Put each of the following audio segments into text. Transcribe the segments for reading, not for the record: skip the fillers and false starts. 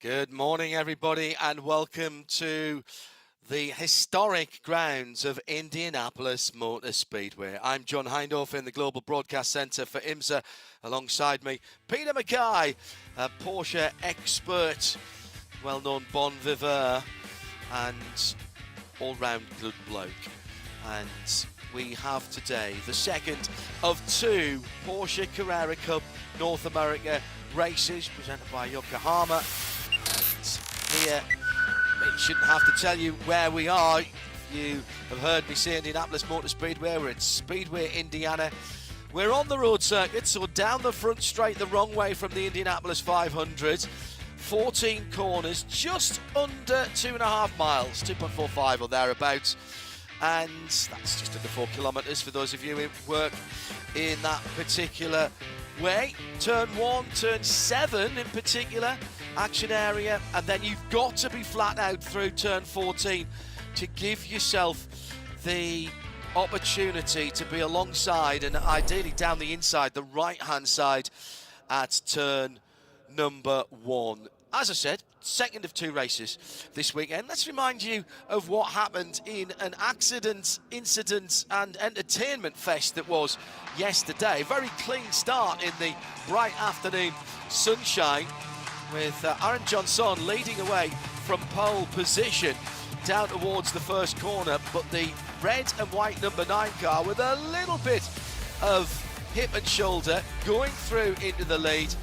Good morning, everybody, and welcome to the historic grounds of Indianapolis Motor Speedway. I'm John Hindorf in the Global Broadcast Centre for IMSA. Alongside me, Peter Mackay, a Porsche expert, well-known bon vivant, and all-round good bloke. And we have today the second of two Porsche Carrera Cup North America races presented by Yokohama. Here, I shouldn't have to tell you where we are. You have heard me say Indianapolis Motor Speedway. We're at Speedway, Indiana. We're on the road circuit, so down the front straight the wrong way from the Indianapolis 500. 14 corners, just under 2.5 miles, 2.45 or thereabouts. And that's just under 4 kilometres for those of you who work in that particular way. Turn 1, turn 7 in particular, action area, and then you've got to be flat out through turn 14 to give yourself the opportunity to be alongside and ideally down the inside, the right hand side at turn number 1. As I said, second of two races this weekend. Let's remind you of what happened in an accident, incident and entertainment fest that was yesterday. Very clean start in the bright afternoon sunshine with Aaron Johnson leading away from pole position down towards the first corner, but the red and white number 9 car with a little bit of hip and shoulder going through into the lead,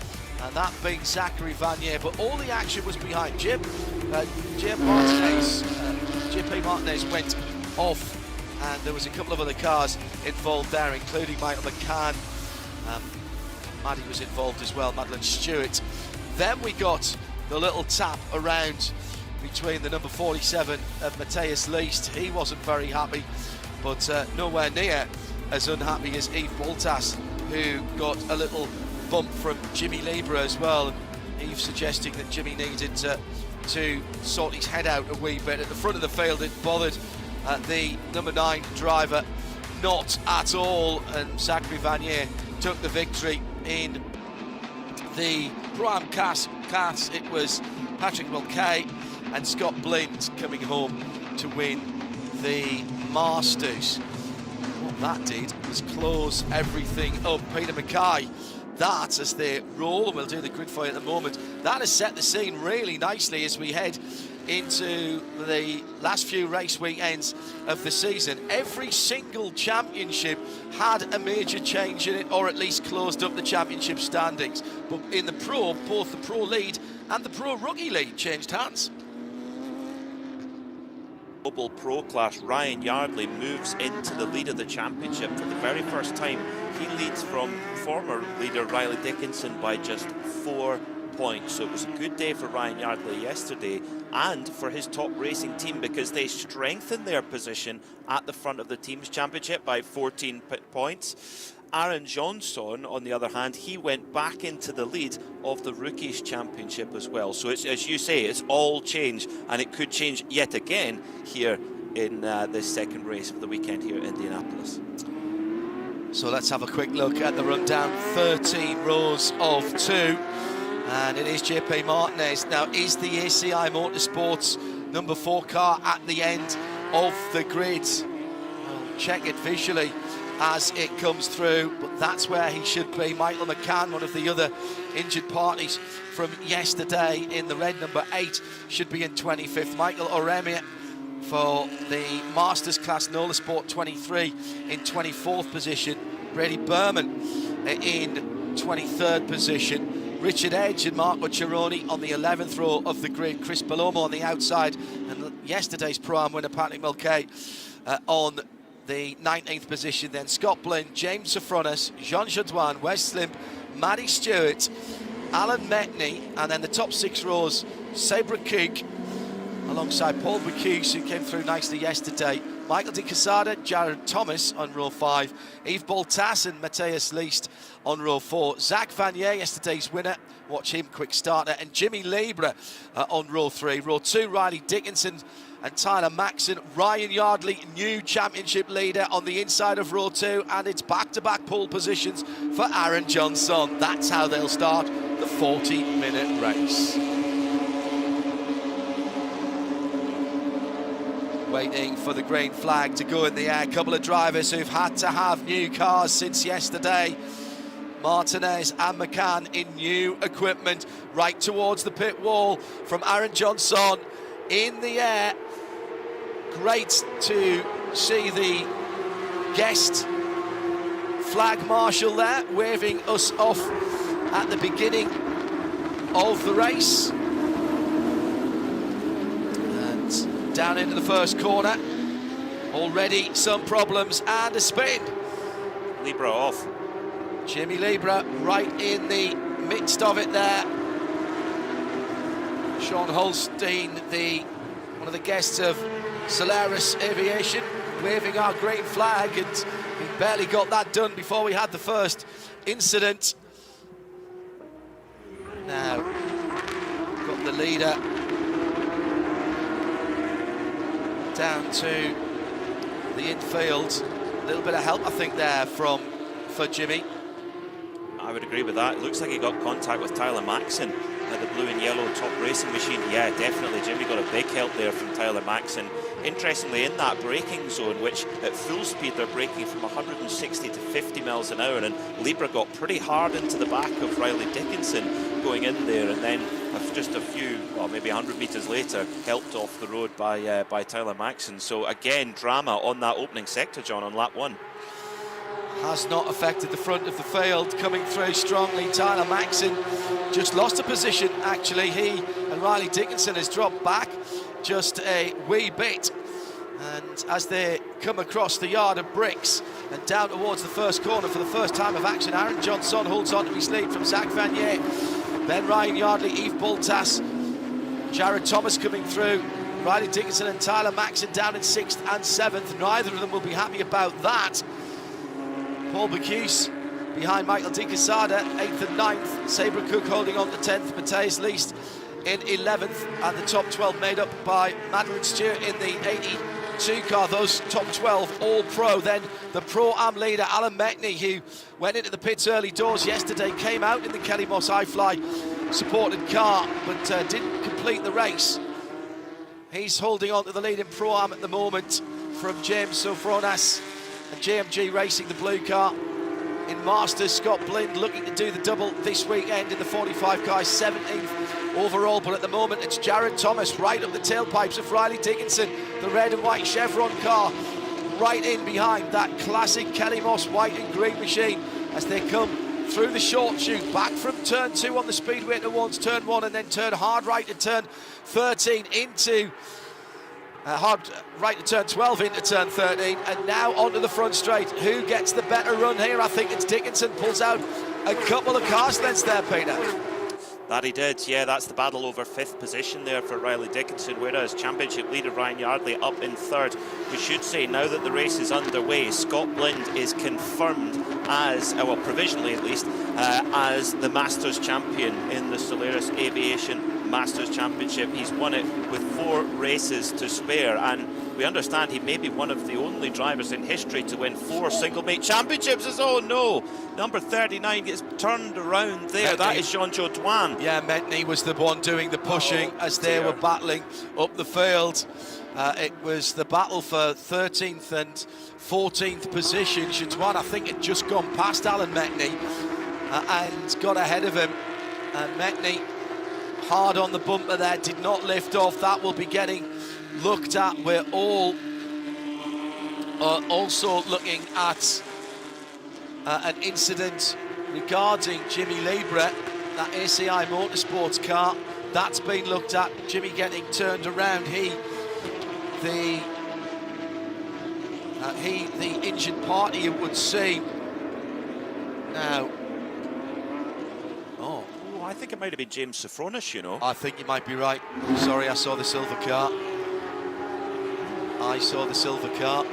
and that being Zachary Vanier. But all the action was behind Jim. JP Martinez went off, and there was a couple of other cars involved there, including Michael McCann. Maddie was involved as well, Madeline Stewart. Then we got the little tap around between the number 47 of Matthias Leist. He wasn't very happy, but nowhere near as unhappy as Yves Boltas, who got a little bump from Jimmy Lieber as well. And Yves suggesting that Jimmy needed to sort his head out a wee bit. At the front of the field, it bothered the number 9 driver not at all, and Zachary Vanier took the victory. In the Pro-Am class, it was Patrick Mulcahy and Scott Blind coming home to win the Masters. What that did was close everything up. Peter Mackay, that as they roll, and we'll do the grid for you at the moment, that has set the scene really nicely as we head into the last few race weekends of the season. Every single championship had a major change in it, or at least closed up the championship standings. But in the Pro, both the Pro Lead and the Pro Rookie League changed hands. Global Pro class, Ryan Yardley moves into the lead of the championship for the very first time. He leads from former leader Riley Dickinson by just 4 points. So it was a good day for Ryan Yardley yesterday and for his top racing team, because they strengthened their position at the front of the team's championship by 14 points. Aaron Johnson, on the other hand, he went back into the lead of the Rookies Championship as well. So it's, as you say, it's all change, and it could change yet again here in this second race of the weekend here at Indianapolis. So let's have a quick look at the rundown. 13 rows of 2, and it is JP Martinez. Now, is the ACI Motorsports number 4 car at the end of the grid? We'll check it visually as it comes through, but that's where he should be. Michael McCann, one of the other injured parties from yesterday in the red number 8, should be in 25th. Michael Oremia for the Masters class Nola Sport 23 in 24th position. Brady Berman in 23rd position. Richard Edge and Marco Cironi on the 11th row of the grid. Chris Palomo on the outside, and yesterday's Pro-Am winner Patrick Mulcahy on the 19th position. Then Scott Blind, James Safronis, Jean Jadouin, Wes Slimp, Maddie Stewart, Alan Metney, and then the top 6 rows, Sabra Cook, alongside Paul Bocuse, who came through nicely yesterday, Michael De Quesada, Jared Thomas on row 5, Yves Boltas and Matthias Leist on row 4, Zach Vanier, yesterday's winner, watch him, quick starter, and Jimmy Lieber on row 3. Row 2, Riley Dickinson and Tyler Maxson. Ryan Yardley, new championship leader on the inside of row 2, and it's back-to-back pole positions for Aaron Johnson. That's how they'll start the 40-minute race. waiting for the green flag to go in the air. A couple of drivers who've had to have new cars since yesterday. Martinez and McCann in new equipment, right towards the pit wall from Aaron Johnson in the air. Great to see the guest flag marshal there waving us off at the beginning of the race. And down into the first corner, already some problems and a spin. Libra off. Jimmy Libra right in the midst of it there. Sean Holstein, one of the guests of Solaris Aviation, waving our green flag, and we barely got that done before we had the first incident. Now, got the leader down to the infield. A little bit of help, I think, there for Jimmy. I would agree with that. It looks like he got contact with Tyler Maxson at the blue and yellow top racing machine. Yeah, definitely. Jimmy got a big help there from Tyler Maxson. Interestingly, in that braking zone, which at full speed they're braking from 160 to 50 miles an hour, and Libra got pretty hard into the back of Riley Dickinson going in there, and then just a few, well, maybe 100 metres later, helped off the road by Tyler Maxson. So again, drama on that opening sector, John, on lap 1. Has not affected the front of the field, coming through strongly. Tyler Maxson just lost a position, actually. He and Riley Dickinson has dropped back just a wee bit. And as they come across the yard of bricks and down towards the first corner for the first time of action, Aaron Johnson holds on to his lead from Zach Vanier. Then Ryan Yardley, Yves Boltas, Jared Thomas coming through. Riley Dickinson and Tyler Maxson down in 6th and 7th. Neither of them will be happy about that. Paul Bacchus behind Michael Di Casada, 8th and 9th. Sabre Cook holding on to 10th. Matthias Least in 11th. And the top 12 made up by Madeline Stewart in the 82 car. Those top 12 all pro. Then the Pro-Am leader, Alan Mekney, who went into the pits early doors yesterday, came out in the Kelly Moss iFly supported car, but didn't complete the race. He's holding on to the lead in Pro-Am at the moment from James Sofronas. And JMG racing the blue car. In Masters, Scott Blind looking to do the double this weekend in the 45 car, 17th overall. But at the moment, it's Jared Thomas right up the tailpipes of Riley Dickinson, the red and white Chevron car, right in behind that classic Kelly Moss white and green machine as they come through the short chute, back from turn 2 on the Speedway towards turn 1, and then turn hard right to turn 13 into hard right to turn 12 into turn 13, and now onto the front straight. Who gets the better run here? I think it's Dickinson. Pulls out a couple of cars lengths there, Peter. That he did, yeah. That's the battle over 5th position there for Riley Dickinson, whereas championship leader Ryan Yardley up in 3rd. We should say, now that the race is underway, Scott Blind is confirmed as, well, provisionally at least, as the Masters champion in the Solaris Aviation Masters Championship. He's won it with 4 races to spare, and we understand he may be one of the only drivers in history to win 4 single mate championships. Oh no, number 39 gets turned around there. That is Jean-Jo Douane. Yeah, Mekney was the one doing the pushing as they were battling up the field. It was the battle for 13th and 14th position. Douane, I think, had just gone past Alan Mekney and got ahead of him. And Mekney, hard on the bumper there, did not lift off. That will be getting looked at. We're all also looking at an incident regarding Jimmy Libra, that ACI Motorsports car. That's been looked at. Jimmy getting turned around. He the injured party, it would seem. Now, I think it might have been James Sofronas, you know. I think you might be right. Sorry, I saw the silver car. I saw the silver car.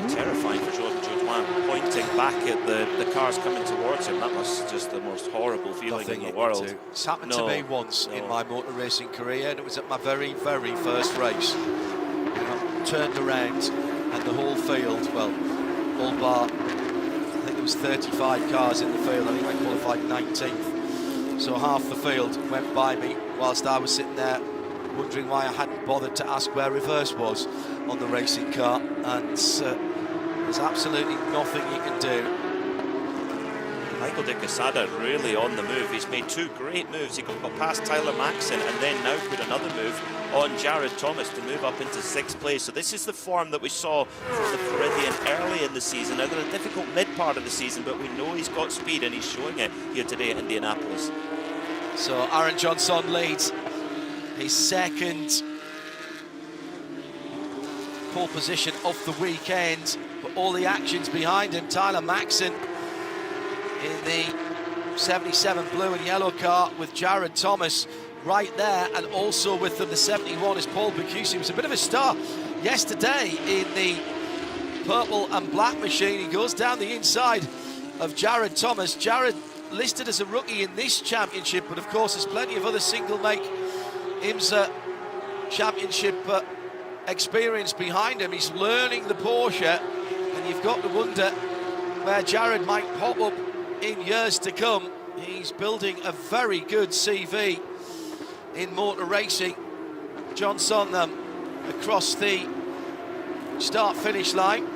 Terrifying for Jean-Jo Douane, pointing back at the cars coming towards him. That was just the most horrible feeling in the world. It's happened to me once in my motor racing career, and it was at my very, very first race. I turned around and the whole field, well, all bar, I think there was 35 cars in the field. I think I qualified 19th. So half the field went by me whilst I was sitting there wondering why I hadn't bothered to ask where reverse was on the racing car, and there's absolutely nothing you can do. Michael de Quesada really on the move. He's made two great moves. He got past Tyler Maxson and then now put another move on Jared Thomas to move up into 6th place. So this is the form that we saw from the Floridian early in the season. Now they're a difficult mid part of the season, but we know he's got speed and he's showing it here today at Indianapolis. So Aaron Johnson leads his second pole position of the weekend, but all the action's behind him. Tyler Maxson in the 77 blue and yellow car with Jared Thomas right there, and also with them the 71 is Paul Bacuse. He was a bit of a star yesterday in the purple and black machine. He goes down the inside of Jared Thomas. Jared listed as a rookie in this championship, but of course there's plenty of other single make IMSA championship experience behind him. He's learning the Porsche, and you've got to wonder where Jared might pop up in years to come. He's building a very good CV in motor racing. Johnson across the start-finish line.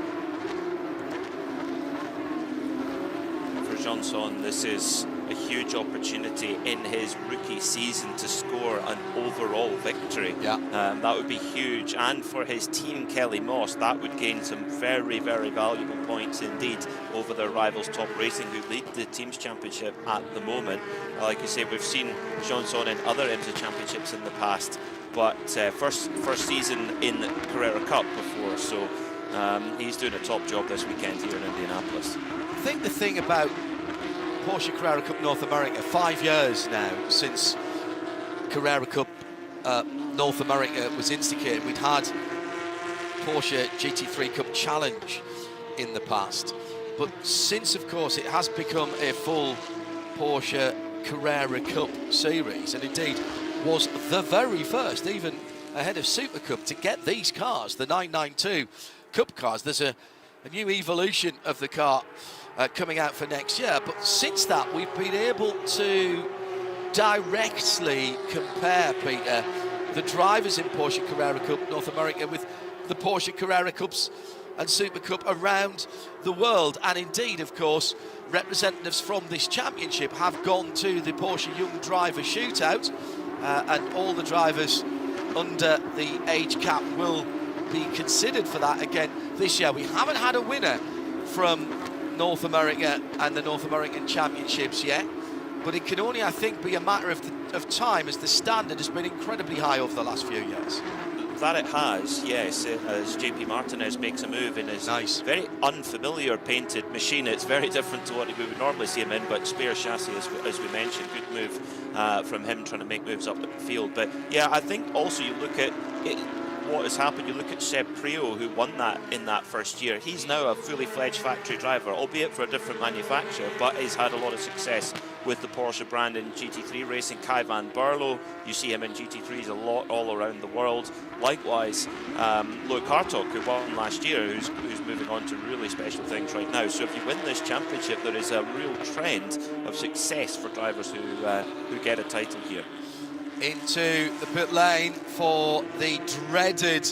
For Johnson, this is a huge opportunity in his rookie season to score an overall victory. Yeah. That would be huge, and for his team Kelly Moss, that would gain some very, very valuable points indeed over their rivals Top Racing, who lead the teams championship at the moment. Like you say, we've seen Johnson in other IMSA championships in the past, but first season in Carrera Cup before, so he's doing a top job this weekend here in Indianapolis. I think the thing about Porsche Carrera Cup North America, 5 years now since Carrera Cup North America was instigated. We'd had Porsche GT3 Cup Challenge in the past, but since, of course, it has become a full Porsche Carrera Cup series, and indeed was the very first, even ahead of Super Cup, to get these cars, the 992 Cup cars. There's a new evolution of the car coming out for next year, but since that we've been able to directly compare, Peter, the drivers in Porsche Carrera Cup North America with the Porsche Carrera Cups and Super Cup around the world. And indeed, of course, representatives from this championship have gone to the Porsche Young Driver Shootout, and all the drivers under the age cap will be considered for that again this year. We haven't had a winner from North America and the North American Championships yet, but it can only, I think, be a matter of time, as the standard has been incredibly high over the last few years. That it has, yes, as JP Martinez makes a move in his very unfamiliar painted machine. It's very different to what we would normally see him in, but spare chassis, as we mentioned. Good move from him trying to make moves up the field. But yeah, I think also you look at it, what has happened. You look at Seb Prio, who won that in that first year. He's now a fully fledged factory driver, albeit for a different manufacturer, but he's had a lot of success with the Porsche brand in GT3 racing. Kai van Berlo, you see him in GT3s a lot all around the world. Likewise, Loic Hartog, who won last year, who's moving on to really special things right now. So if you win this championship, there is a real trend of success for drivers who get a title here. Into the pit lane for the dreaded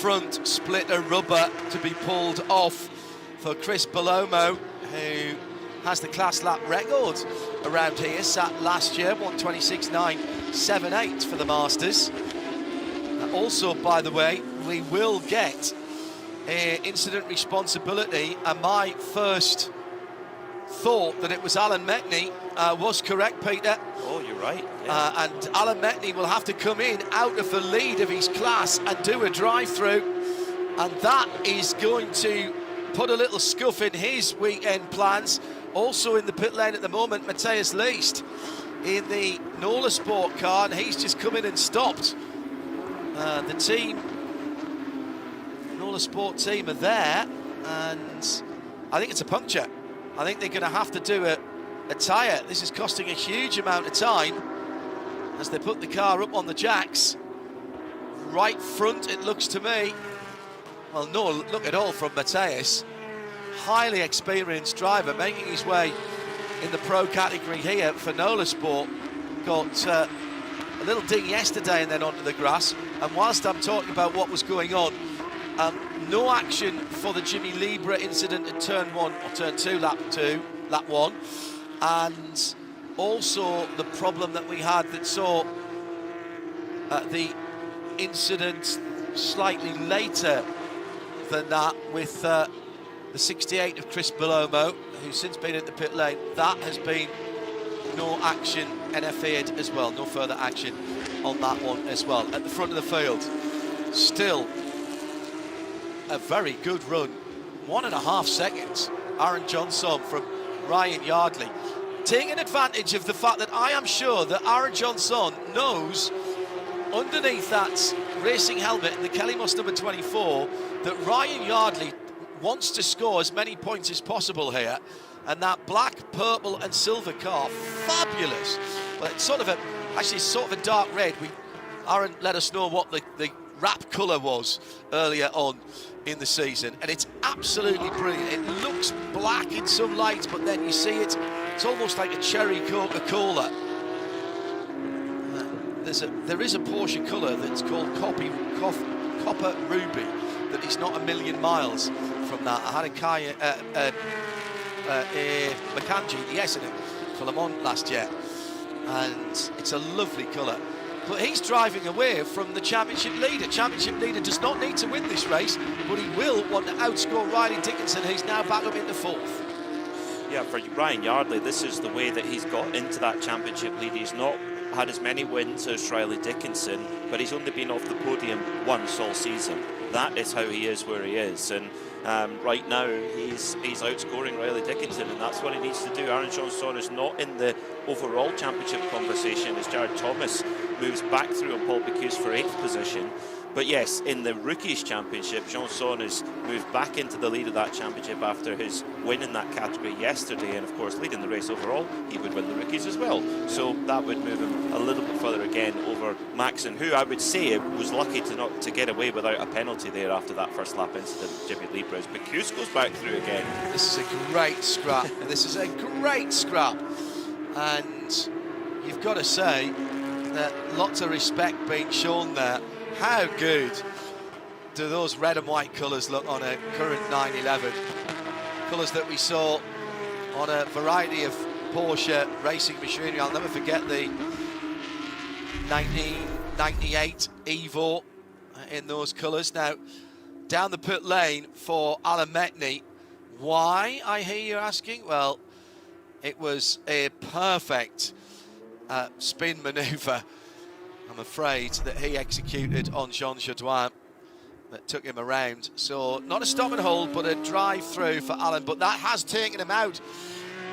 front splitter rubber to be pulled off for Chris Palomo, who has the class lap record around here, sat last year, 1:26.978 for the Masters. Also, by the way, we will get incident responsibility, and my first thought that it was Alan Metney was correct, Peter. Oh, you're right. Yeah. And Alan Metney will have to come in out of the lead of his class and do a drive-through, and that is going to put a little scuff in his weekend plans. Also in the pit lane at the moment, Matthias Leist in the Nola Sport car, and he's just come in and stopped. The team, Nola Sport team, are there, and I think it's a puncture. I think they're going to have to do a tyre. This is costing a huge amount of time as they put the car up on the jacks. Right front, it looks to me. Well, no look at all from Matthias. Highly experienced driver, making his way in the pro category here for Nola Sport. Got a little ding yesterday and then onto the grass. And whilst I'm talking about what was going on, no action for the Jimmy Libra incident at turn 1 or turn 2, lap 1. And also the problem that we had that saw the incident slightly later than that with the 68 of Chris Belomo, who's since been in the pit lane. That has been no action NFA'd as well, no further action on that one as well. At the front of the field, still a very good run, 1.5 seconds. Aaron Johnson from Ryan Yardley, taking advantage of the fact that I am sure that Aaron Johnson knows underneath that racing helmet in the Kelly Moss number 24 that Ryan Yardley wants to score as many points as possible here. And that black, purple and silver car, fabulous. Well, it's sort of a dark red. Aaron let us know what the wrap colour was earlier on in the season, and it's absolutely brilliant. It looks black in some lights, but then you see it's almost like a cherry Coca-Cola. There is a Porsche colour that's called Copper Ruby that is not a million miles from that. I had a Macanji, the Essendon, for Le Mans last year, and it's a lovely colour. But he's driving away from the championship leader. Championship leader does not need to win this race, but he will want to outscore Riley Dickinson, who's now back up into 4th. Yeah, for Ryan Yardley, this is the way that he's got into that championship lead. He's not had as many wins as Riley Dickinson, but he's only been off the podium once all season. That is how he is where he is, and right now he's outscoring Riley Dickinson, and that's what he needs to do. Aaron Johnson is not in the overall championship conversation as Jared Thomas moves back through on Paul Bocuse for 8th position. But yes, in the Rookies Championship, Johnson has moved back into the lead of that championship after his win in that category yesterday, and of course leading the race overall, he would win the Rookies as well. So that would move him a little bit further again over Maxon, who I would say was lucky to get away without a penalty there after that first lap incident. Jimmy Libra. Bocuse goes back through again. This is a great scrap. This is a great scrap, and you've got to say that lots of respect being shown there. How good do those red and white colours look on a current 911? Colours that we saw on a variety of Porsche racing machinery. I'll never forget the 1998 Evo in those colours. Now, down the pit lane for Alan Metney. Why, I hear you asking? Well, it was a perfect spin manoeuvre, I'm afraid, that he executed on Jean Jourdain that took him around. So not a stop and hold, but a drive through for Alan. But that has taken him out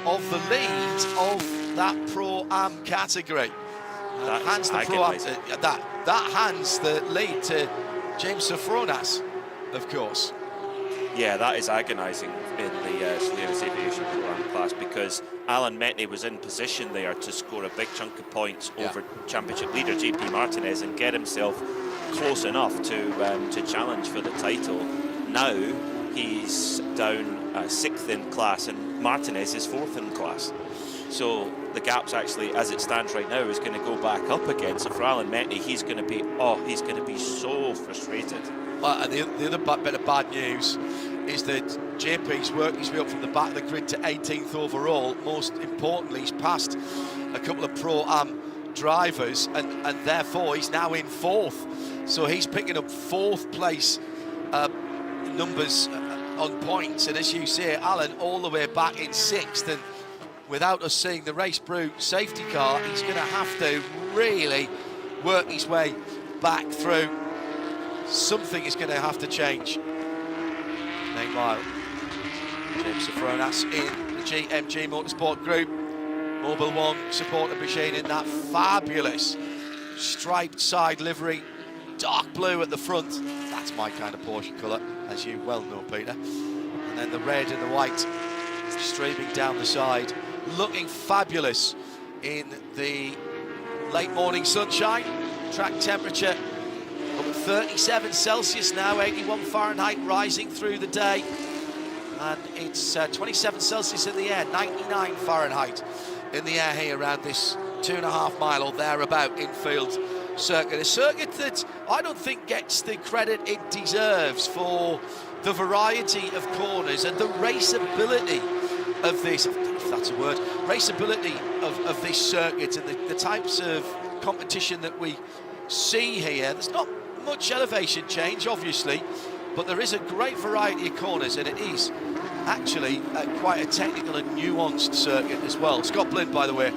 of the lead of that Pro-Am category. That hands the Pro-Am, that hands the lead to James Sofronas, of course. Yeah, that is agonising in the Solaris Aviation Pro-Am class, because Alan Metney was in position there to score a big chunk of points over championship leader JP Martinez and get himself close enough to challenge for the title. Now he's down 6th in class and Martinez is 4th in class. So the gap's actually, as it stands right now, is going to go back up again. So for Alan Metney, he's going to be so frustrated. Well, and the other bit of bad news is that JP's worked his way up from the back of the grid to 18th overall. Most importantly, he's passed a couple of Pro-Am drivers, and therefore he's now in 4th. So he's picking up 4th place numbers on points. And as you say, Alan all the way back in 6th. And without us seeing the Race Brew safety car, he's going to have to really work his way back through. Something is going to have to change. Meanwhile, James Sofronas in the GMG Motorsport Group Mobile One supporter machine in that fabulous striped side livery, dark blue at the front. That's my kind of Porsche colour, as you well know, Peter. And then the red and the white streaming down the side, looking fabulous in the late morning sunshine. Track temperature up at 37 Celsius now, 81 Fahrenheit, rising through the day. And it's 27 Celsius in the air, 99 Fahrenheit in the air here around this 2.5 mile or thereabout infield circuit. A circuit that I don't think gets the credit it deserves for the variety of corners and the raceability of this, if that's a word, raceability of this circuit and the types of competition that we see here. There's not much elevation change, obviously, but there is a great variety of corners, and it is actually quite a technical and nuanced circuit as well. Scott Blinn, by the way,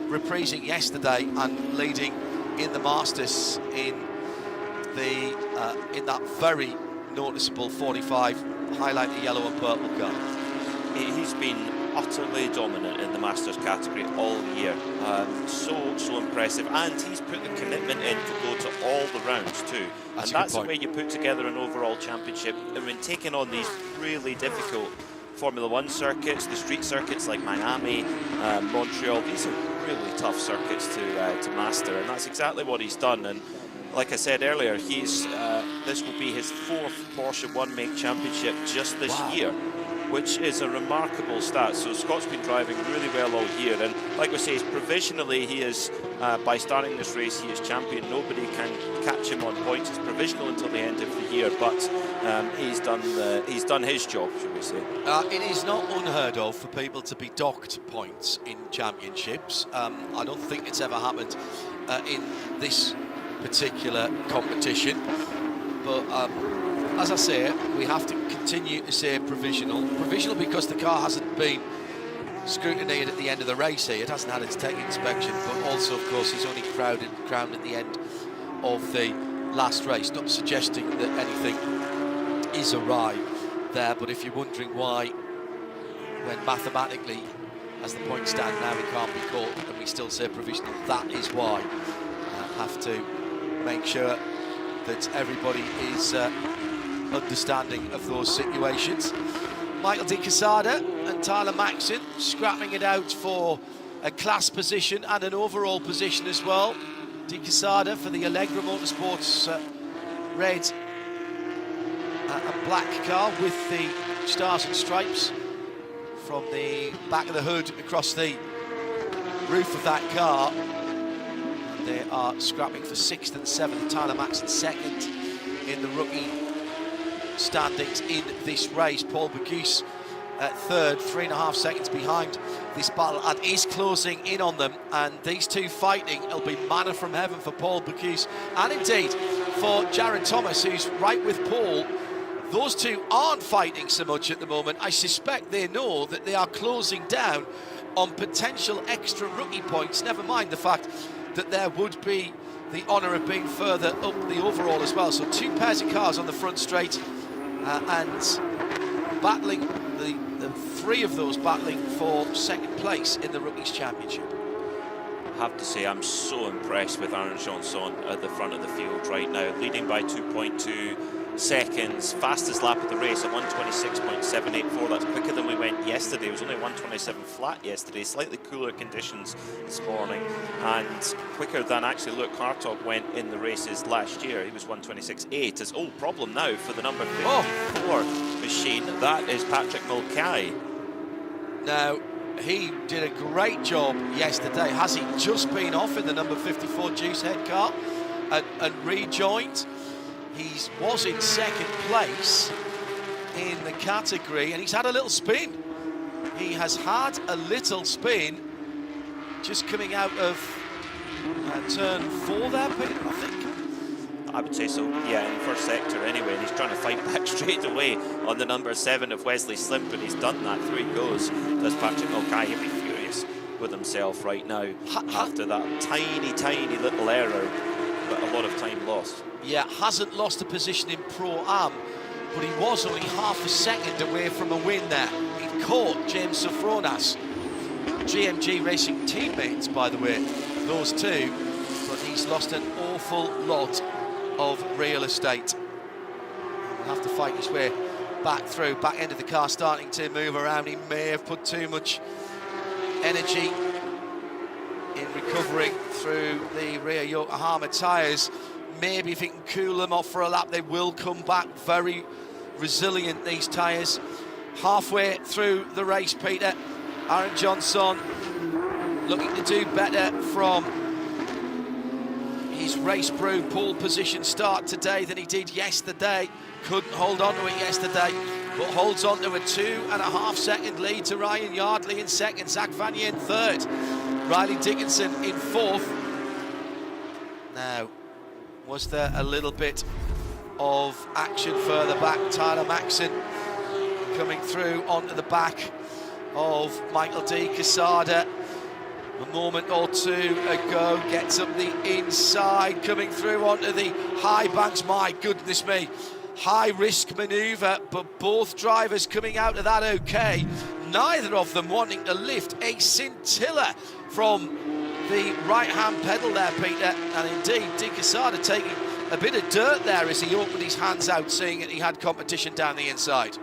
reprising yesterday and leading in the Masters in that very noticeable 45, highlight the yellow and purple car. He's been utterly dominant in the Masters category all year. So impressive, and he's put the commitment in to go to all the rounds too. That's the way you put together an overall championship. I mean, taking on these really difficult Formula One circuits, the street circuits like Miami, Montreal, these are really tough circuits to master, and that's exactly what he's done. And like I said earlier, this will be his 4th Porsche One Make Championship just this year, which is a remarkable stat. So Scott's been driving really well all year, and like we say, provisionally he is, by starting this race, he is champion. Nobody can catch him on points. It's provisional until the end of the year, but he's done his job, should we say. It is not unheard of for people to be docked points in championships. I don't think it's ever happened in this particular competition, but as I say, we have to continue to say provisional because the car hasn't been scrutinised at the end of the race here. It hasn't had its tech inspection, but also, of course, he's only crowned at the end of the last race. Not suggesting that anything is awry there, but if you're wondering why, when mathematically, as the points stand now, he can't be caught and we still say provisional, that is why. Have to make sure that everybody is understanding of those situations. Michael De Quesada and Tyler Maxson scrapping it out for a class position and an overall position as well. De Quesada for the Allegra Motorsports red and black car with the stars and stripes from the back of the hood across the roof of that car. They are scrapping for 6th and 7th. Tyler Maxson 2nd in the rookie standings in this race. Paul Bocuse at 3rd, 3.5 seconds behind this battle, and is closing in on them. And these two fighting, it'll be manna from heaven for Paul Bocuse, and indeed for Jared Thomas, who's right with Paul. Those two aren't fighting so much at the moment. I suspect they know that they are closing down on potential extra rookie points, never mind the fact that there would be the honour of being further up the overall as well. So 2 pairs of cars on the front straight, and battling, the 3 of those battling for 2nd place in the Rookies Championship. I have to say, I'm so impressed with Aaron Johnson at the front of the field right now, leading by 2.2 seconds. Fastest lap of the race at 126.784. That's quicker than we went yesterday. It was only 127 flat yesterday. Slightly cooler conditions this morning, and quicker than actually Luke Hartog went in the races last year. He was 126.8. It's problem now for the number 54 machine. That is Patrick Mulcahy. Now, he did a great job yesterday. Has he just been off in the number 54 Juice Head car and rejoined? He was in 2nd place in the category, and he's had a little spin. He has had a little spin just coming out of turn 4 there, Peter, I think. I would say so, yeah, in first sector anyway, and he's trying to fight back straight away on the number 7 of Wesley Slim, but he's done that. 3 goes. Does Patrick Mulcahy. He'll be furious with himself right now after that tiny little error, but a lot of time lost. Yeah, hasn't lost a position in Pro-Am, but he was only half a second away from a win there. He caught James Sofronas, GMG Racing teammates, by the way, those two, but he's lost an awful lot of real estate. He'll have to fight his way back through, back end of the car starting to move around. He may have put too much energy in recovering through the rear Yokohama tyres. Maybe if he can cool them off for a lap, they will come back. Very resilient, these tyres. Halfway through the race, Peter, Aaron Johnson looking to do better from his has raced through pole position start today than he did yesterday. Couldn't hold on to it yesterday, but holds on to a 2.5 second lead to Ryan Yardley in second, Zach Vanier in third, Riley Dickinson in fourth. Now, was there a little bit of action further back? Tyler Maxson coming through onto the back of Michael de Quesada a moment or two ago, gets up the inside, coming through onto the high banks. My goodness me, high risk manoeuvre, but both drivers coming out of that okay. Neither of them wanting to lift a scintilla from the right hand pedal there, Peter, and indeed de Quesada taking a bit of dirt there as he opened his hands out, seeing that he had competition down the inside.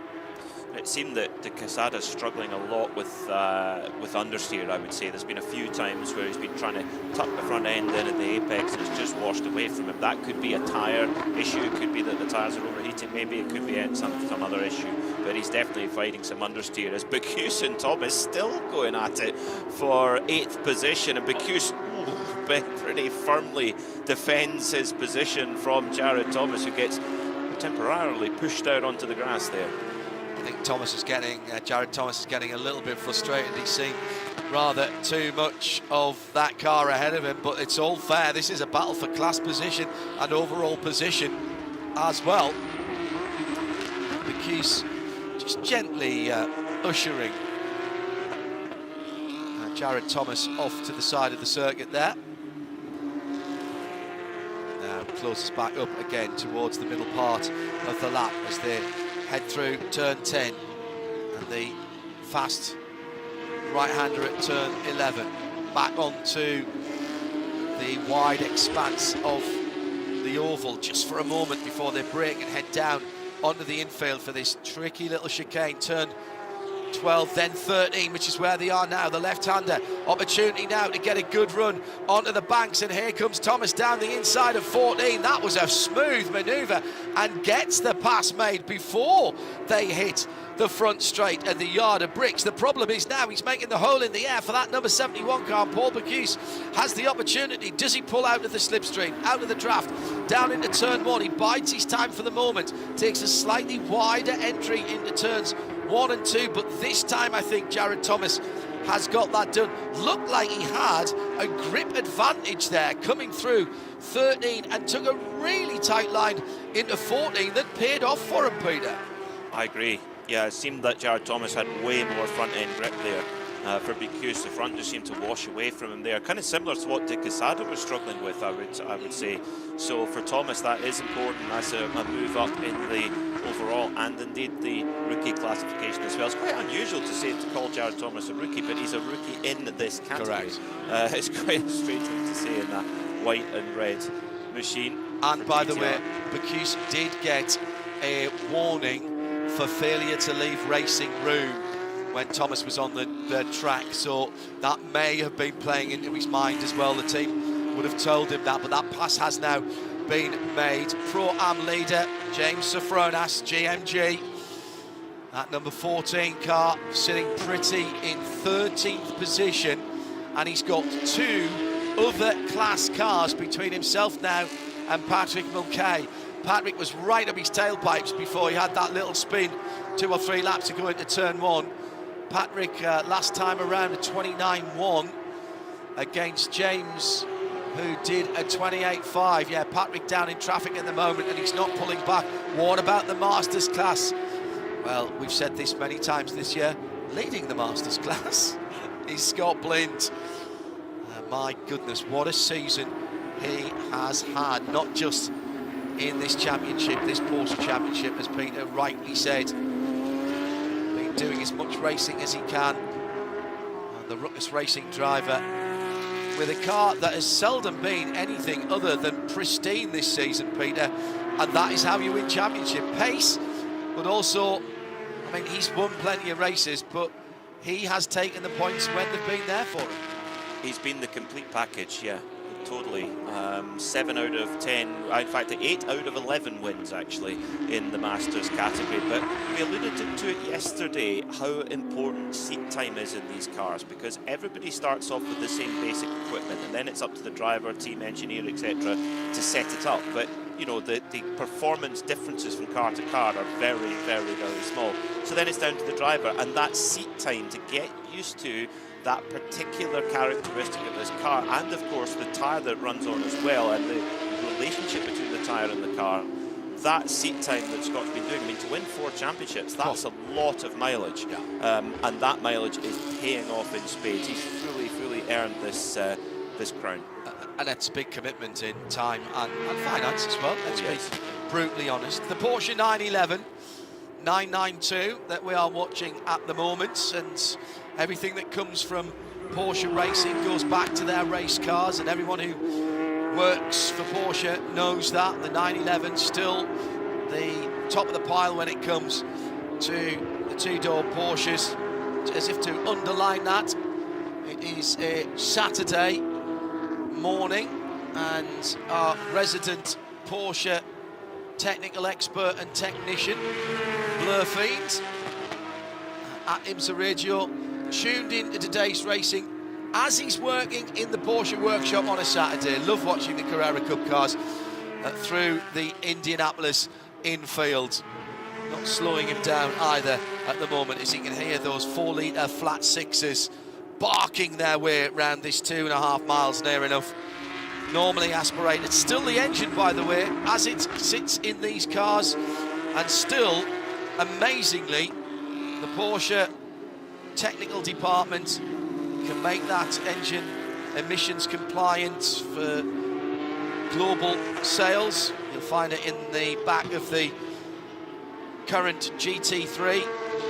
It seemed that de Quesada's struggling a lot with understeer, I would say. There's been a few times where he's been trying to tuck the front end in at the apex and it's just washed away from him. That could be a tyre issue, it could be that the tyres are overheating, maybe it could be some other issue, but he's definitely fighting some understeer as Bacchus and Thomas still going at it for 8th position, and Bacchus pretty firmly defends his position from Jared Thomas, who gets temporarily pushed out onto the grass there. I think Thomas is getting, Jared Thomas is getting a little bit frustrated. He's seen rather too much of that car ahead of him, but it's all fair. This is a battle for class position and overall position as well. Bacchus just gently ushering Jared Thomas off to the side of the circuit there. Now closes back up again towards the middle part of the lap as they head through turn 10 and the fast right-hander at turn 11. Back onto the wide expanse of the oval just for a moment before they break and head down onto the infield for this tricky little chicane. Turn 12, then 13, which is where they are now. The left-hander, opportunity now to get a good run onto the banks, and here comes Thomas down the inside of 14. That was a smooth manoeuvre and gets the pass made before they hit the front straight at the yard of bricks. The problem is now he's making the hole in the air for that number 71 car. Paul Bacchus has the opportunity. Does he pull out of the slipstream, out of the draft, down into turn 1? He bides his time for the moment, takes a slightly wider entry into turns 1 and 2, but this time I think Jared Thomas has got that done. Looked like he had a grip advantage there coming through 13 and took a really tight line into 14 that paid off for him, Peter. I agree. Yeah, it seemed that Jared Thomas had way more front end grip there. For Bacchus, the front just seemed to wash away from him there. Kind of similar to what de Quesada was struggling with, I would say. So for Thomas, that is important. That's a move up in the overall and indeed the rookie classification as well. It's quite unusual to call Jared Thomas a rookie, but he's a rookie in this category. Correct. It's quite a strange thing to say in that white and red machine. And by the way, Bacchus did get a warning for failure to leave racing room when Thomas was on the track, so that may have been playing into his mind as well. The team would have told him that, but that pass has now been made. Pro-Am leader James Sofronas, GMG, that number 14 car sitting pretty in 13th position, and he's got 2 other class cars between himself now and Patrick Mulcahy. Patrick was right up his tailpipes before he had that little spin 2 or 3 laps to go into turn 1. Patrick last time around a 29.1 against James, who did a 28.5. Yeah, Patrick down in traffic at the moment and he's not pulling back. What about the Masters class? Well, we've said this many times this year, leading the Masters class is Scott Blind. My goodness, what a season he has had, not just in this championship, this Porsche championship, as Peter rightly said. Doing as much racing as he can, and the Ruckus Racing driver with a car that has seldom been anything other than pristine this season, Peter, and that is how you win championship. Pace, but also, I mean, he's won plenty of races, but he has taken the points when they've been there for him. He's been the complete package, yeah. totally. 7 out of 10, in fact 8 out of 11 wins actually in the Masters category. But we alluded to it yesterday, how important seat time is in these cars, because everybody starts off with the same basic equipment and then it's up to the driver, team engineer, etc. to set it up. But you know, the performance differences from car to car are very, very, very small. So then it's down to the driver, and that seat time to get used to that particular characteristic of this car, and of course the tyre that it runs on as well, and the relationship between the tyre and the car. That seat time that Scott's been doing, I mean, to win 4 championships, that's a lot of mileage. Yeah. And that mileage is paying off in spades. He's fully earned this this crown. And it's a big commitment in time and finance as well, let's be brutally honest. The Porsche 911 992 that we are watching at the moment, and everything that comes from Porsche racing goes back to their race cars, and everyone who works for Porsche knows that. The 911 still the top of the pile when it comes to the two-door Porsches. As if to underline that, it is a Saturday morning, and our resident Porsche technical expert and technician, Blurfiend, at IMSA Radio, tuned in to today's racing as he's working in the Porsche workshop on a Saturday. Love watching the Carrera Cup cars through the Indianapolis infield. Not slowing him down either at the moment, as you can hear those 4-litre flat sixes barking their way around this 2.5 miles near enough. Normally aspirated. Still the engine, by the way, as it sits in these cars, and still, amazingly, the Porsche technical department can make that engine emissions compliant for global sales. You'll find it in the back of the current GT3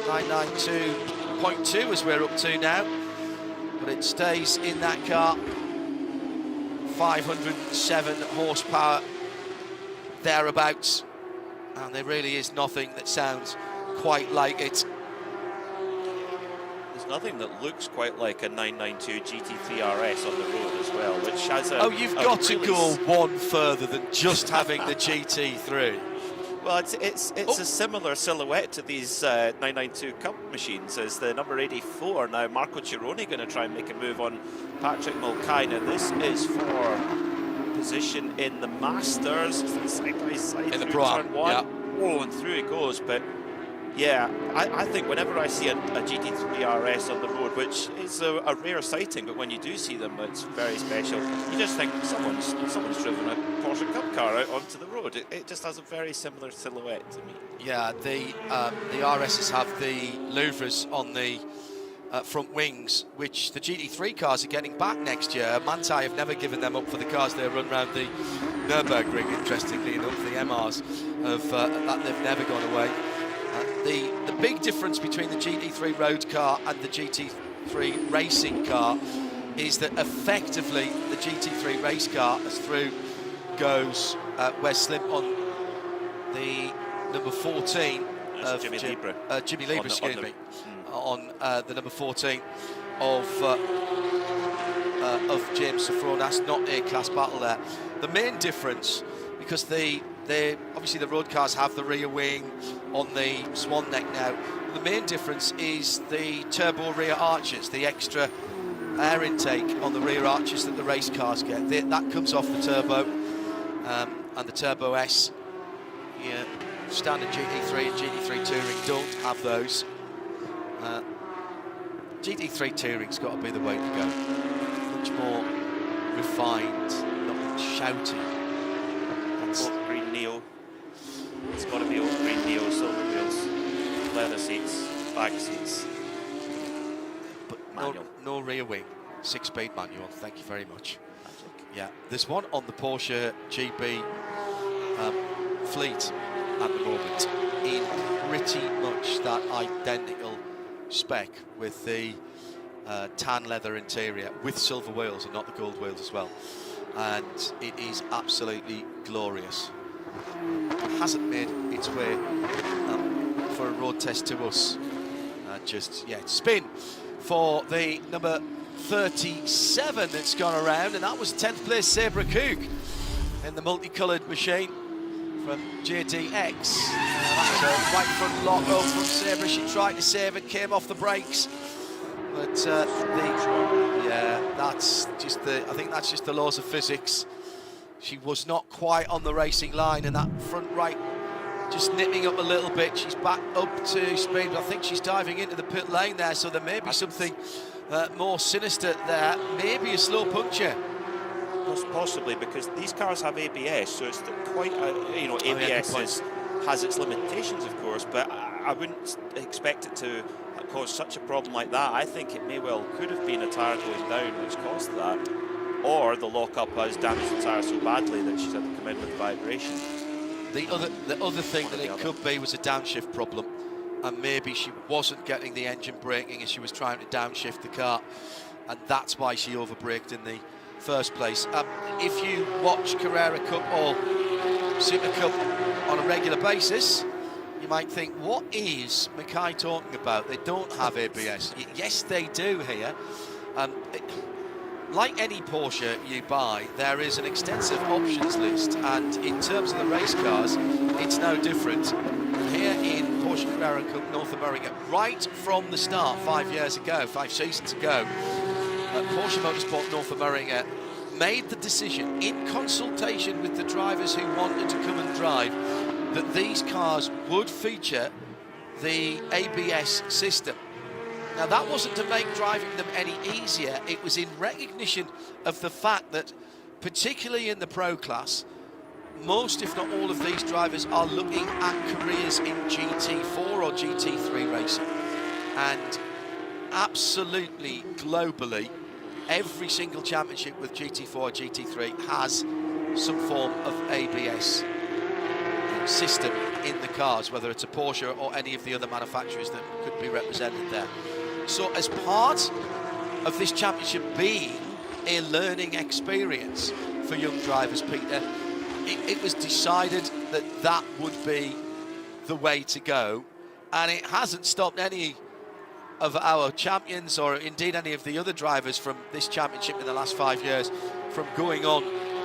992.2 as we're up to now, but it stays in that car. 507 horsepower thereabouts, and there really is nothing that sounds quite like it. There's nothing that looks quite like a 992 GT3 RS on the road as well, which has a... Oh, you've got to go one further than just having the GT3. Well, it's a similar silhouette to these 992 Cup machines as the number 84. Now, Marco Cironi going to try and make a move on Patrick Mulcahy. Now, this is for position in the Masters, side by side in the through turn 1. Yeah. Oh, and through it goes. But yeah, I think whenever I see a GT3 RS on the road, which is a rare sighting, but when you do see them, it's very special. You just think someone's driven a Porsche Cup car out onto the road. It just has a very similar silhouette to me. Yeah, the RSs have the louvres on the front wings, which the GT3 cars are getting back next year. Manthey have never given them up for the cars they run around the Nürburgring, interestingly enough. The MRs that they've never gone away. The big difference between the GT3 road car and the GT3 racing car is that effectively the GT3 race car, as through goes Wes Slim on the number 14 of Jimmy Libra. Jimmy Libra, excuse me, on the number 14 of James Sofron. That's not a class battle there. The main difference, because obviously the road cars have the rear wing on the swan neck now. The main difference is the turbo rear arches, the extra air intake on the rear arches that the race cars get. That comes off the turbo, and the Turbo S. Yeah, standard GT3 and GT3 Touring don't have those. GT3 Touring's got to be the way to go. Much more refined, not much shouty. Oak green Neo. It's got to be oak green Neo, silver wheels, leather seats, back seats. But manual. No rear wing, 6-speed manual. Thank you very much. Magic. Yeah, there's one on the Porsche GB fleet at the moment in pretty much that identical spec, with the tan leather interior with silver wheels and not the gold wheels as well, and it is absolutely glorious. It hasn't made its way for a road test to us. Spin for the number 37 that's gone around, and that was 10th place Sabra Cook in the multicoloured machine from GT3. That was a right front lock over from Sabra. She tried to save it, came off the brakes, but that's just I think that's just the laws of physics. She was not quite on the racing line, and that front right just nipping up a little bit. She's back up to speed, but I think she's diving into the pit lane there, so there may be something more sinister there, maybe a slow puncture. Possibly, because these cars have ABS, so it's quite ABS has its limitations, of course, but I wouldn't expect it to cause such a problem like that. I think it could have been a tyre going down which caused that, or the lockup has damaged the tyre so badly that she's had to come in with vibration. The other thing that it could be was a downshift problem, and maybe she wasn't getting the engine braking as she was trying to downshift the car, and that's why she overbraked in the first place. If you watch Carrera Cup or Super Cup on a regular basis, you might think, what is Mackay talking about? They don't have ABS. Yes, they do here. Like any Porsche you buy, there is an extensive options list, and in terms of the race cars, it's no different. Here in Porsche Carrera Cup North America, right from the start, 5 seasons ago, Porsche Motorsport North America made the decision, in consultation with the drivers who wanted to come and drive, that these cars would feature the ABS system. Now, that wasn't to make driving them any easier, it was in recognition of the fact that, particularly in the Pro class, most, if not all, of these drivers are looking at careers in GT4 or GT3 racing. And absolutely, globally, every single championship with GT4 or GT3 has some form of ABS system in the cars, whether it's a Porsche or any of the other manufacturers that could be represented there. So as part of this championship being a learning experience for young drivers, Peter, it was decided that that would be the way to go, and it hasn't stopped any of our champions, or indeed any of the other drivers from this championship in the last 5 years, from going on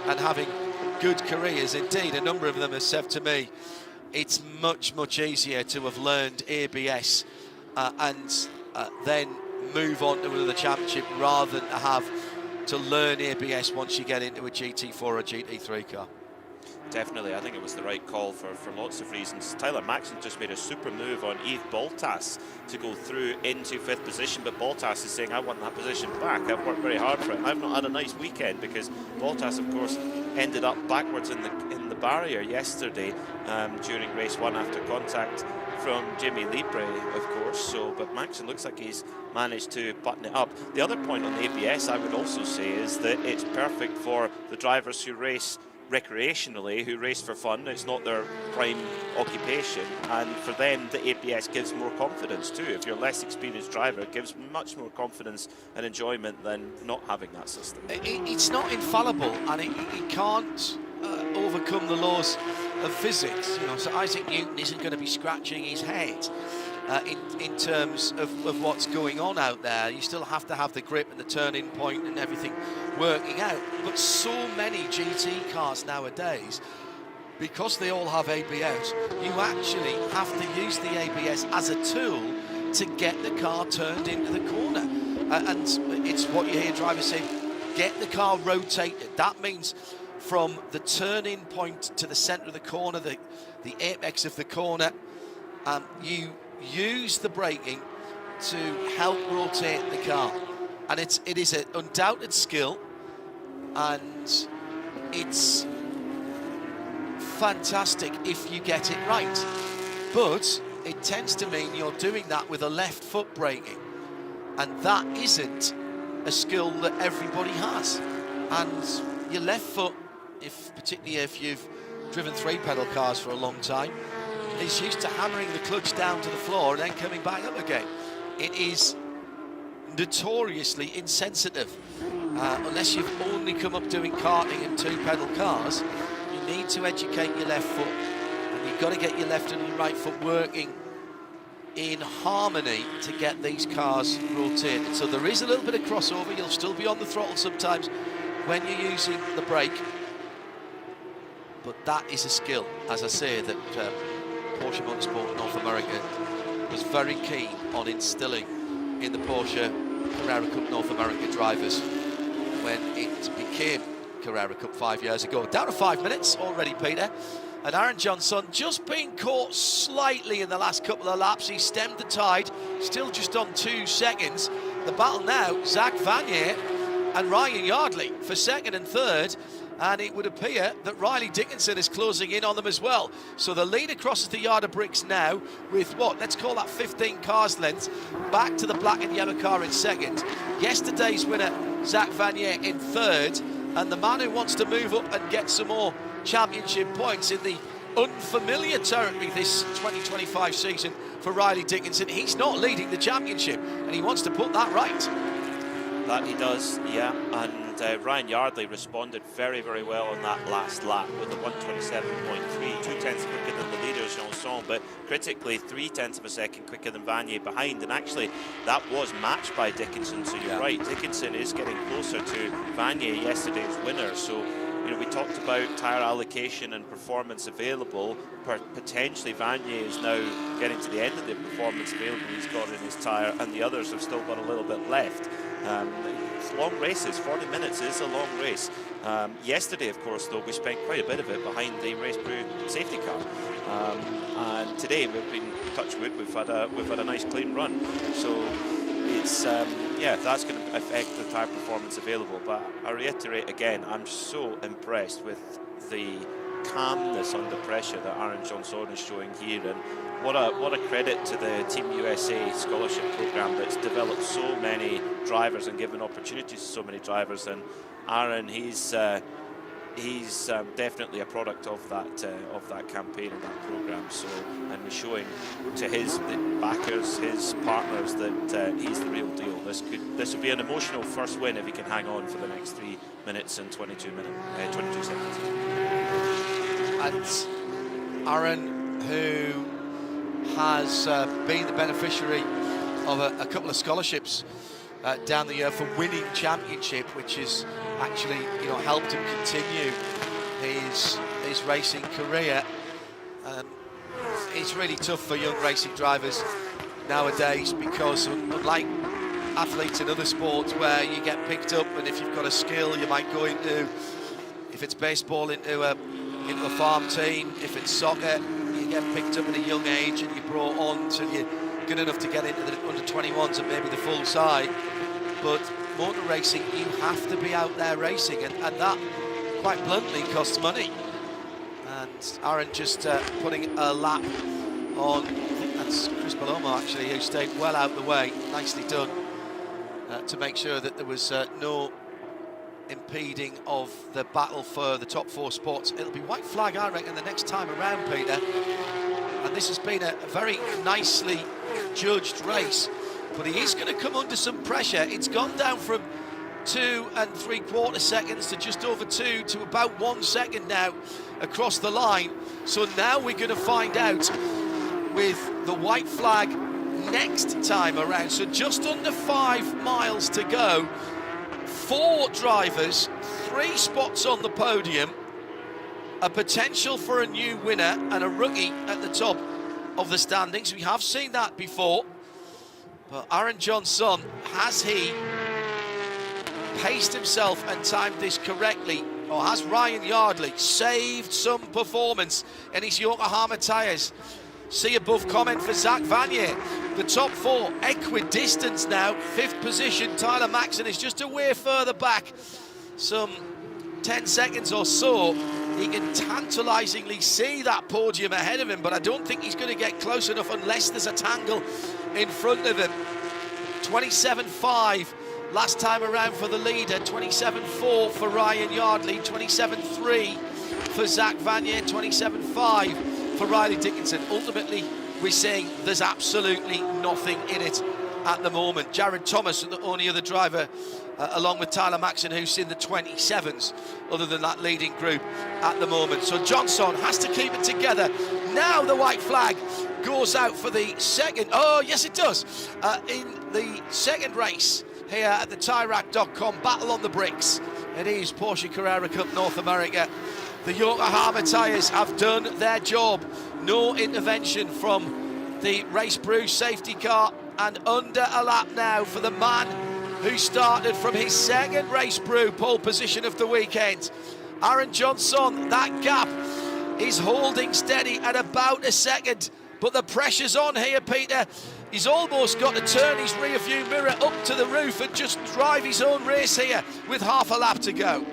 and having good careers. Indeed, a number of them have said to me, it's much, much easier to have learned ABS and then move on to another championship rather than to have to learn ABS once you get into a GT4 or GT3 car. Definitely, I think it was the right call for lots of reasons. Tyler Maxson just made a super move on Yves Bottas to go through into 5th position, but Bottas is saying, I want that position back. I've worked very hard for it. I've not had a nice weekend, because Bottas, of course, ended up backwards in the barrier yesterday during race 1 after contact from Jimmy Libre, of course. So, but Maxson looks like he's managed to button it up. The other point on the ABS, I would also say, is that it's perfect for the drivers who race recreationally, who race for fun. It's not their prime occupation, and for them the ABS gives more confidence too. If you're a less experienced driver, it gives much more confidence and enjoyment than not having that system. It's not infallible, and it can't overcome the laws of physics. You know, so Isaac Newton isn't going to be scratching his head in terms of what's going on out there. You still have to have the grip and the turning point and everything working out. But so many GT cars nowadays, because they all have ABS, you actually have to use the ABS as a tool to get the car turned into the corner. And it's what you hear drivers say, get the car rotated. That means from the turning point to the centre of the corner, the apex of the corner, you use the braking to help rotate the car. And it is an undoubted skill, and it's fantastic if you get it right. But it tends to mean you're doing that with a left foot braking, and that isn't a skill that everybody has. And your left foot, particularly if you've driven 3-pedal cars for a long time, is used to hammering the clutch down to the floor and then coming back up again. It is notoriously insensitive. Unless you've only come up doing karting and 2-pedal cars, you need to educate your left foot, and you've got to get your left and your right foot working in harmony to get these cars rotated. So there is a little bit of crossover. You'll still be on the throttle sometimes when you're using the brake. But that is a skill, as I say, that Porsche Motorsport North America was very keen on instilling in the Porsche Carrera Cup North America drivers when it became Carrera Cup 5 years ago. Down to 5 minutes already, Peter. And Aaron Johnson just being caught slightly in the last couple of laps. He stemmed the tide, still just on 2 seconds. The battle now, Zach Vanier and Ryan Yardley for second and third. And it would appear that Riley Dickinson is closing in on them as well. So the leader crosses the yard of bricks now with what, let's call that 15 cars lengths, back to the black and yellow car in second. Yesterday's winner, Zach Vanier, in third. And the man who wants to move up and get some more championship points in the unfamiliar territory this 2025 season for Riley Dickinson, he's not leading the championship, and he wants to put that right. That he does, yeah. And Ryan Yardley responded very, very well on that last lap with a 1:27.3, 2/10 quicker than the leader, Johnson, but critically 3/10 of a second quicker than Vanier behind. And actually, that was matched by Dickinson. So you're right, Dickinson is getting closer to Vanier, yesterday's winner. So, you know, we talked about tyre allocation and performance available. Potentially, Vanier is now getting to the end of the performance available he's got in his tyre, and the others have still got a little bit left. It's long races, 40 minutes is a long race. Yesterday, of course, though, we spent quite a bit of it behind the Race Brew safety car. And today, we've been, touch wood, we've had a nice clean run. So it's, yeah, that's going to affect the tyre performance available. But I reiterate again, I'm so impressed with the calmness under pressure that Aaron Johnson is showing here. And what a credit to the Team USA scholarship program that's developed so many drivers and given opportunities to so many drivers. And Aaron, he's definitely a product of that campaign and that program. So, and he's showing to his backers, his partners, that he's the real deal. This will be an emotional first win if he can hang on for the next 3 minutes and 22 seconds. And Aaron, who has been the beneficiary of a couple of scholarships down the year for winning championship, which has actually, you know, helped him continue his racing career. It's really tough for young racing drivers nowadays, because unlike athletes in other sports where you get picked up, and if you've got a skill, you might go into, if it's baseball, into a farm team. If it's soccer, you get picked up at a young age and you're brought on till you're good enough to get into the under-21s and maybe the full side. But motor racing, you have to be out there racing, and that, quite bluntly, costs money. And Aaron just putting a lap on, I think that's Chris Palomo actually, who stayed well out the way. Nicely done to make sure that there was no impeding of the battle for the top 4 spots. It'll be white flag, I reckon, the next time around, Peter. And this has been a very nicely judged race, but he is going to come under some pressure. It's gone down from 2 3/4 seconds to just over 2 to about 1 second now across the line. So now we're going to find out with the white flag next time around. So just under 5 miles to go. 4 drivers, 3 spots on the podium, a potential for a new winner and a rookie at the top of the standings. We have seen that before. But Aaron Johnson, has he paced himself and timed this correctly, or has Ryan Yardley saved some performance in his Yokohama tyres? See above comment for Zach Vanier. The top 4 equidistant now, 5th position. Tyler Maxson is just a way further back, some 10 seconds or so. He can tantalisingly see that podium ahead of him, but I don't think he's going to get close enough unless there's a tangle in front of him. 27.5 last time around for the leader, 27.4 for Ryan Yardley, 27.3 for Zach Vanier, 27.5 for Riley Dickinson. Ultimately, we're saying there's absolutely nothing in it at the moment. Jared Thomas, the only other driver along with Tyler Maxson, who's in the 27s, other than that leading group at the moment. So Johnson has to keep it together. Now the white flag goes out for the second. Oh, yes, it does. In the second race here at the TireRack.com Battle on the Bricks. It is Porsche Carrera Cup North America. The Yokohama tyres have done their job. No intervention from the Race Brew safety car, and under a lap now for the man who started from his second Race Brew pole position of the weekend. Aaron Johnson, that gap is holding steady at about a second, but the pressure's on here, Peter. He's almost got to turn his rear view mirror up to the roof and just drive his own race here with half a lap to go.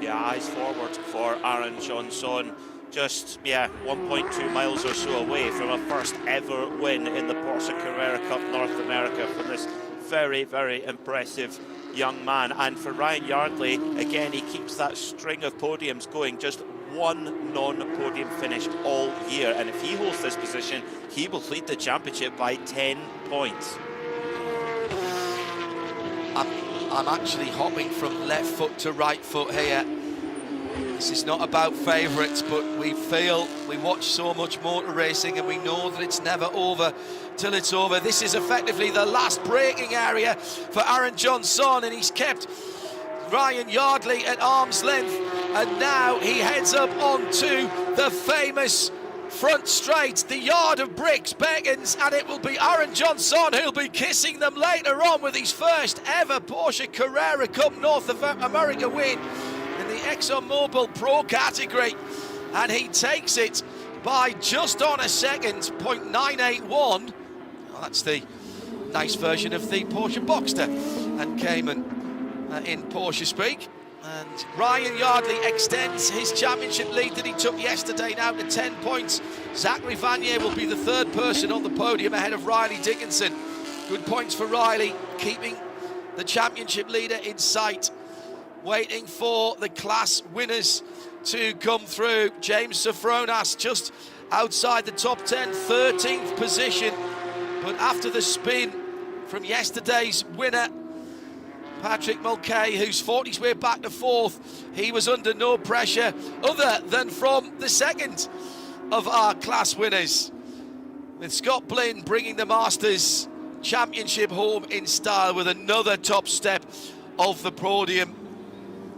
Yeah, eyes forward for Aaron Johnson. Just, 1.2 miles or so away from a first ever win in the Porsche Carrera Cup North America for this very, very impressive young man. And for Ryan Yardley, again, he keeps that string of podiums going. Just one non-podium finish all year. And if he holds this position, he will lead the championship by 10 points. I'm actually hopping from left foot to right foot here. This is not about favourites, but we watch so much motor racing and we know that it's never over till it's over. This is effectively the last braking area for Aaron Johnson, and he's kept Ryan Yardley at arm's length, and now he heads up onto the famous front straight. The yard of bricks beckons, and it will be Aaron Johnson who'll be kissing them later on with his first ever Porsche Carrera Cup North America win in the ExxonMobil Pro category, and he takes it by just on a second, 0.981. Well, that's the nice version of the Porsche Boxster and Cayman in Porsche speak. And Ryan Yardley extends his championship lead that he took yesterday now to 10 points. Zachary Vanier will be the third person on the podium ahead of Riley Dickinson. Good points for Riley, keeping the championship leader in sight. Waiting for the class winners to come through. James Sofronas just outside the top 10, 13th position. But after the spin from yesterday's winner, Patrick Mulcahy, who's fought his way back to fourth, he was under no pressure other than from the second of our class winners, with Scott Blinn bringing the Masters Championship home in style with another top step of the podium.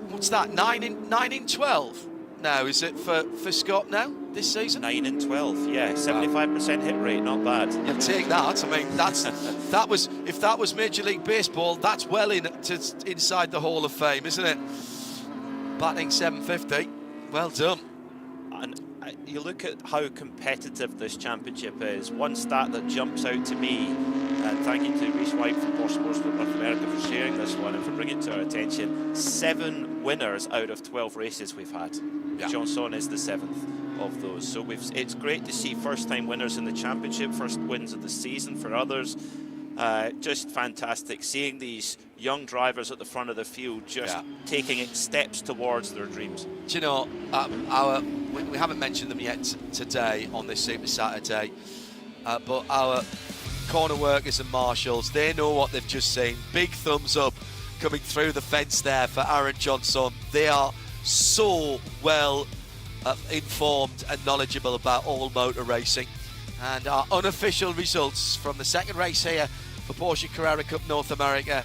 What's that, 9 in 12 now, is it for Scott now this season? 9 in 12, yeah, 75% hit rate, not bad. You'll take that. I mean, if that was Major League Baseball, that's well inside the Hall of Fame, isn't it? Batting 750, well done. And you look at how competitive this championship is. One stat that jumps out to me, and thank you to Reese White from Porsche Motorsport North America for sharing this one and for bringing it to our attention. 7 winners out of 12 races we've had. Yeah. Johnson is the 7th of those. So it's great to see first-time winners in the championship, first wins of the season for others. Just fantastic seeing these young drivers at the front of the field just taking steps towards their dreams. Do you know, we haven't mentioned them yet today on this Super Saturday, but our corner workers and marshals, they know what they've just seen. Big thumbs up coming through the fence there for Aaron Johnson. They are so well informed and knowledgeable about all motor racing. And our unofficial results from the second race here for Porsche Carrera Cup North America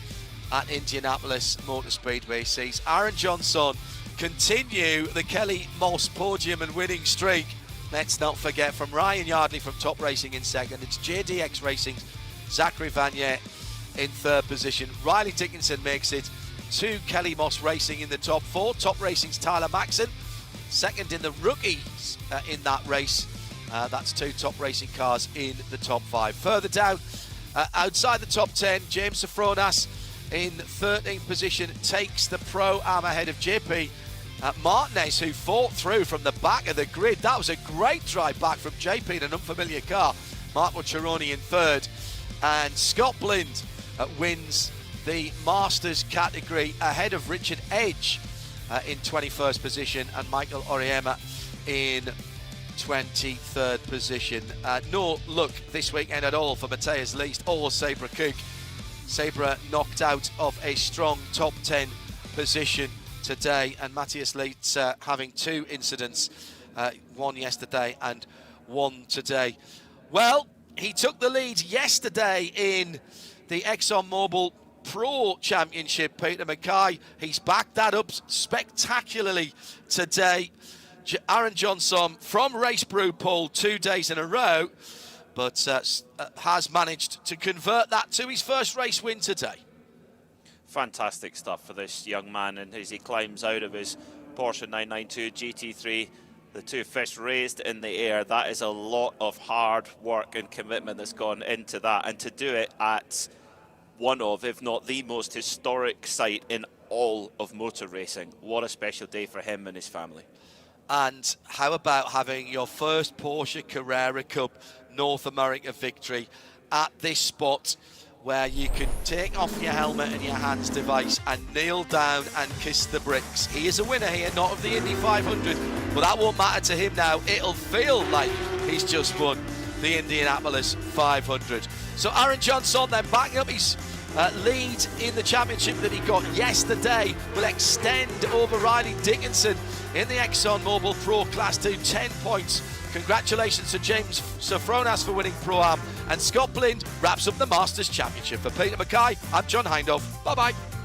at Indianapolis Motor Speedway sees Aaron Johnson continue the Kelly Moss podium and winning streak. Let's not forget, from Ryan Yardley from Top Racing in second, it's JDX Racing's Zachary Vanier in third position. Riley Dickinson makes it to Kelly Moss Racing in the top 4. Top Racing's Tyler Maxson, second in the rookies in that race. That's 2 Top Racing cars in the top 5. Further down, outside the top 10, James Sofronas in 13th position takes the Pro-Am ahead of JP Martinez, who fought through from the back of the grid. That was a great drive back from JP in an unfamiliar car. Marco Cironi in third. And Scott Blinn wins the Masters category ahead of Richard Edge in 21st position and Michael Oriema in 23rd position. No luck this weekend at all for Matthias Leist or Sabra Cook. Sabra knocked out of a strong top 10 position today, and Matthias Leitz having 2 incidents, one yesterday and one today. Well, he took the lead yesterday in the ExxonMobil Pro Championship, Peter Mackay. He's backed that up spectacularly today. Aaron Johnson from Race Brew pole 2 days in a row, but has managed to convert that to his first race win today. Fantastic stuff for this young man, and as he climbs out of his Porsche 992 GT3, the 2 fists raised in the air, that is a lot of hard work and commitment that's gone into that, and to do it at one of, if not the most historic site in all of motor racing. What a special day for him and his family. And how about having your first Porsche Carrera Cup North America victory at this spot, where you can take off your helmet and your hands device and kneel down and kiss the bricks. He is a winner here, not of the Indy 500, but that won't matter to him now. It'll feel like he's just won the Indianapolis 500. So Aaron Johnson then backing up his lead in the championship that he got yesterday will extend over Riley Dickinson in the ExxonMobil Pro Class 2, 10 points. Congratulations to James Sofronas for winning Pro-Am, and Scott Blind wraps up the Masters Championship. For Peter Mackay, I'm John Hindhaugh. Bye-bye.